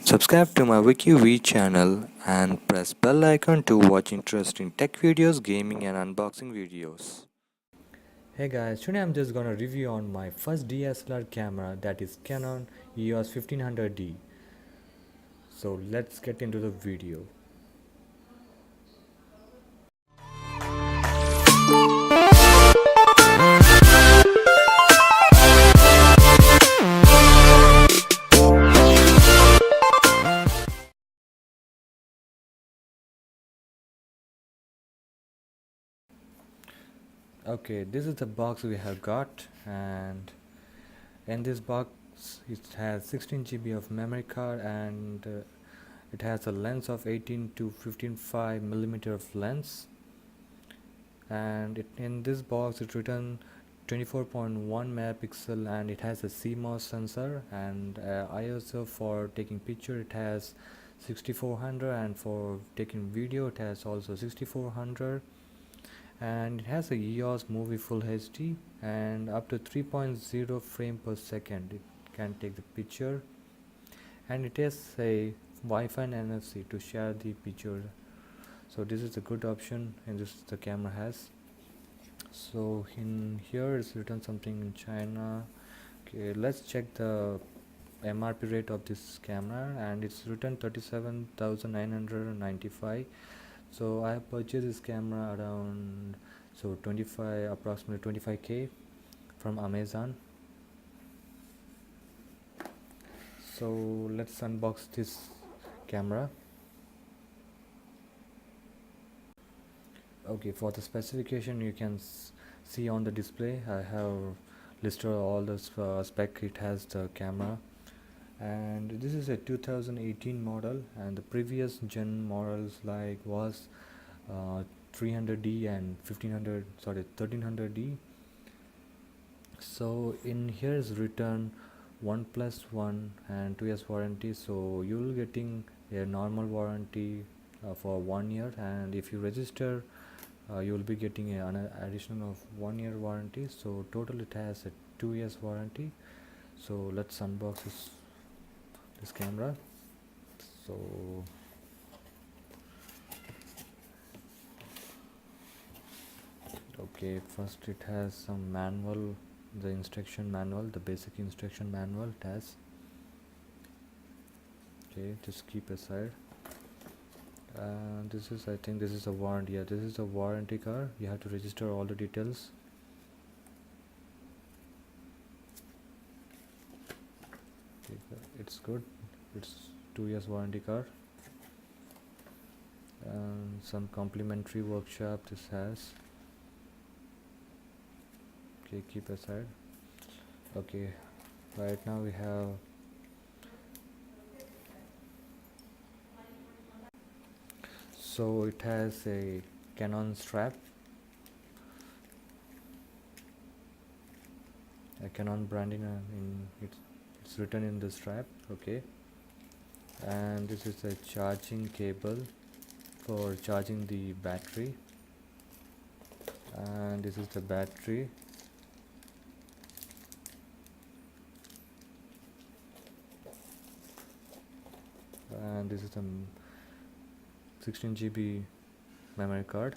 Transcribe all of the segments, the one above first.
Subscribe to my WikiV channel and press bell icon to watch interesting tech videos, gaming and unboxing videos. Hey guys, today I'm just gonna review on my first DSLR camera, that is Canon EOS 1500D. So let's get into the video. Okay, this is the box we have got, and in this box it has 16 GB of memory card, and it has a lens of 18 to 15.5 millimeter of lens, and in this box it's written 24.1 megapixel, and it has a CMOS sensor, and ISO for taking picture it has 6400, and for taking video it has also 6400, and it has a EOS movie full HD, and up to 3.0 frame per second it can take the picture, and it has a Wi-Fi and NFC to share the picture. So this is a good option, and this the camera has. So in here it's written something in China. Okay, let's check the MRP rate of this camera, and it's written 37,995. So I have purchased this camera around approximately 25k from Amazon. So let's unbox this camera. Okay, for the specification you can see on the display I have listed all the spec it has the camera, and this is a 2018 model, and the previous gen models like was 300D and 1300D. So in here is written 1+1 and 2 years warranty, so you will getting a normal warranty for 1 year, and if you register you will be getting an additional of 1 year warranty, so total it has a 2 years warranty. So let's unbox this camera. So okay, first it has some manual, the instruction manual, the basic instruction manual it has. Okay, just keep aside. This is, I think this is a warranty. Yeah, this is a warranty card. You have to register all the details. Okay, it's good. It's 2 years warranty card. Some complimentary workshop this has. Okay, keep aside. Okay, right now we have so it has a Canon strap, a Canon branding it's written in the strap. Okay, and this is a charging cable for charging the battery, and this is the battery, and this is the 16 GB memory card.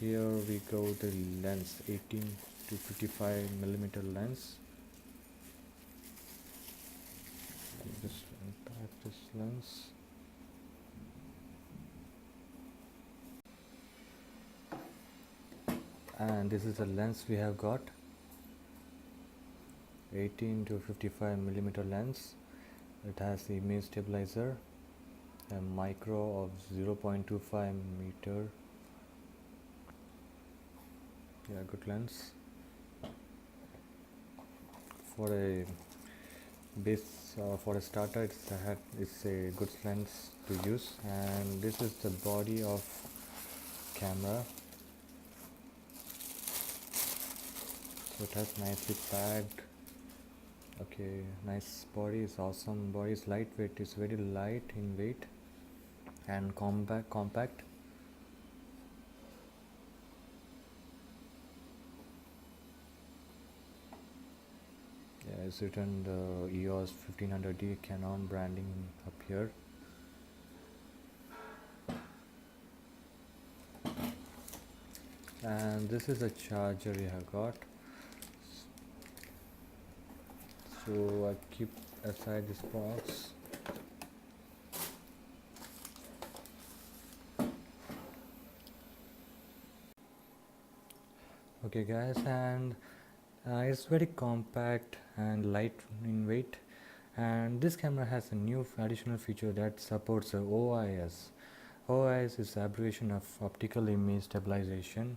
Here we go, the lens, 18 to 55 millimeter lens. Just unpack this lens. And this is the lens we have got, 18 to 55 millimeter lens. It has the image stabilizer, a micro of 0.25 meter. Yeah, good lens. For a base, for a starter, it's a good lens to use. And this is the body of camera. So it has nicely packed. Okay, nice body, is awesome body, is lightweight, it's very light in weight and compact. it's written the EOS 1500D Canon branding up here. And this is the charger we have got, so I keep aside this box. Okay guys, and it's very compact and light in weight, and this camera has a new additional feature that supports OIS. OIS is the abbreviation of optical image stabilization,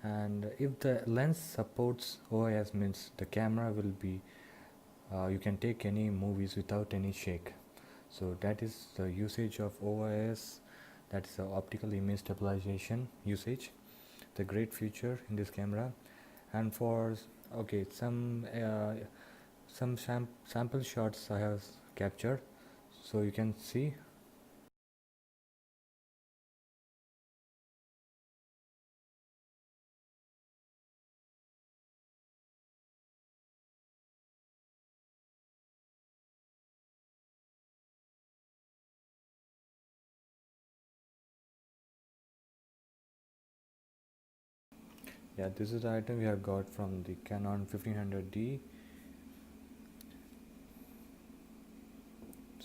and if the lens supports OIS means the camera will be you can take any movies without any shake. So that is the usage of OIS, that is the optical image stabilization usage, the great feature in this camera. And for some sample shots I have captured, so you can see. Yeah, this is the item we have got from the Canon 1500D.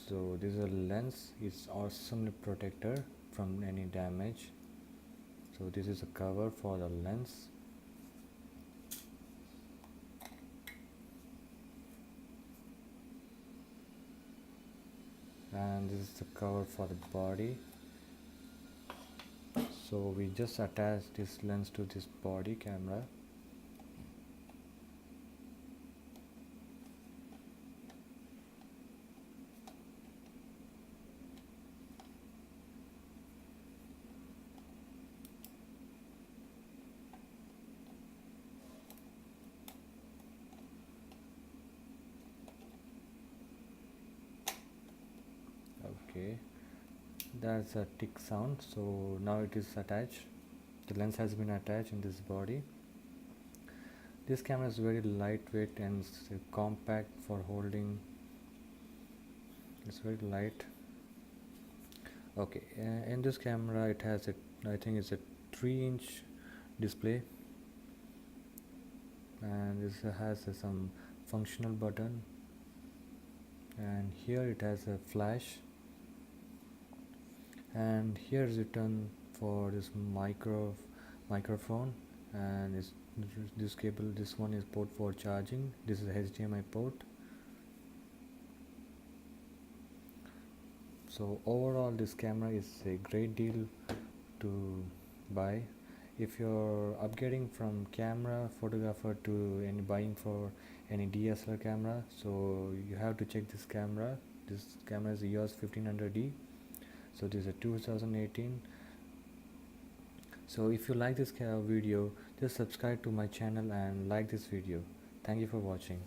So this is a lens, it's awesomely protector from any damage. So this is a cover for the lens, and this is the cover for the body. So we just attach this lens to this body camera. Okay, that's a tick sound. So now it is attached, the lens has been attached in this body. This camera is very lightweight and compact for holding, it's very light. Okay, in this camera it has I think it's a 3-inch display, and this has some functional button, and here it has a flash, and here is written for this microphone, and this cable, this one is port for charging, this is HDMI port. So overall this camera is a great deal to buy if you're upgrading from camera photographer to any buying for any DSLR camera. So you have to check this camera. This camera is EOS 1500D. So this is a 2018. So if you like this video, just subscribe to my channel and like this video. Thank you for watching.